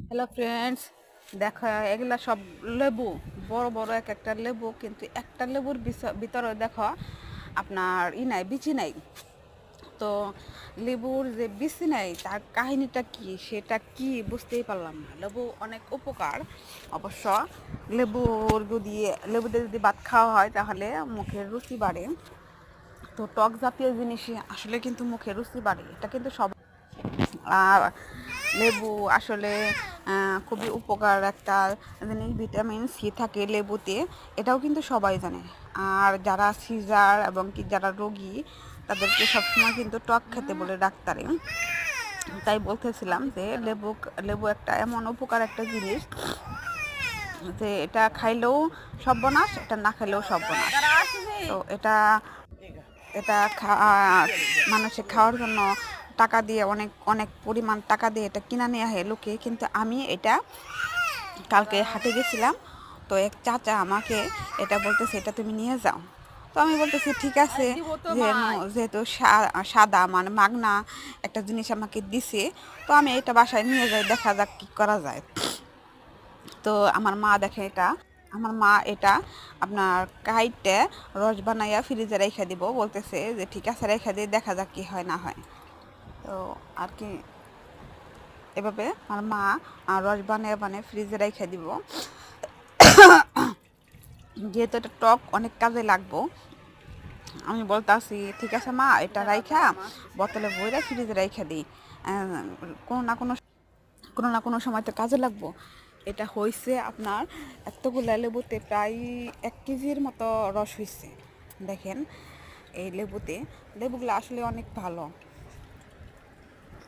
Hello friends, দেখো এগুলা সব লেবু, বড় বড় এক একটা লেবু, কিন্তু একটা লেবুর ভিতরে দেখো আপনার নাই, বিচি নাই। তো লেবুর যে বিচি নাই তার কাহিনীটা কি, সেটা কি বুঝতেই পারলাম না। লেবু অনেক উপকার অবশ্য। লেবু দিয়ে যদি ভাত খাওয়া হয় তাহলে মুখের রুচি বাড়ে। তো টক জাতীয় জিনিস আসলে কিন্তু মুখের রুচি বাড়ে, এটা কিন্তু সব। আর লেবু আসলে খুবই উপকার একটা জিনিস, ভিটামিন সি থাকে লেবুতে, এটাও কিন্তু সবাই জানে। আর যারা সিজার এবং কি যারা রোগী তাদেরকে সবসময় কিন্তু টক খেতে বলে ডাক্তারে। তাই বলতেছিলাম যে লেবু একটা এমন উপকার একটা জিনিস যে এটা খাইলেও সর্বনাশ, এটা না খাইলেও সর্বনাশ। তো এটা এটা মানুষে খাওয়ার জন্য টাকা দিয়ে অনেক অনেক পরিমাণ টাকা দিয়ে এটা কিনা নেওয়া হয় লোকে, কিন্তু আমি এটা কালকে হাটে গেছিলাম। তো এক চাচা আমাকে এটা বলতেছে, এটা তুমি নিয়ে যাও। তো আমি বলতেছি ঠিক আছে, যেহেতু সাদা মানে মাগনা একটা জিনিস আমাকে দিছে, তো আমি এটা বাসায় নিয়ে যাই, দেখা যাক কী করা যায়। তো আমার মা এটা আপনার কাইটে রস বানাইয়া ফ্রিজে রেখে দিব বলতেছে, যে ঠিক আছে রেখে দিয়ে দেখা যাক কি হয় না হয়। তো আর কি এভাবে আমার মা রস বানিয়ে ফ্রিজে রেখে দিব, যেহেতু এটা টক অনেক কাজে লাগবো। আমি বলতাছি ঠিক আছে মা, এটা রাইখা বোতলে বইরা ফ্রিজে রেখে দিই, কোনো না কোনো সময় তো কাজে লাগবো। এটা হয়েছে আপনার এতগুলা লেবুতে প্রায় 1 কেজির মতো রস হয়েছে। দেখেন এই লেবুগুলো আসলে অনেক ভালো।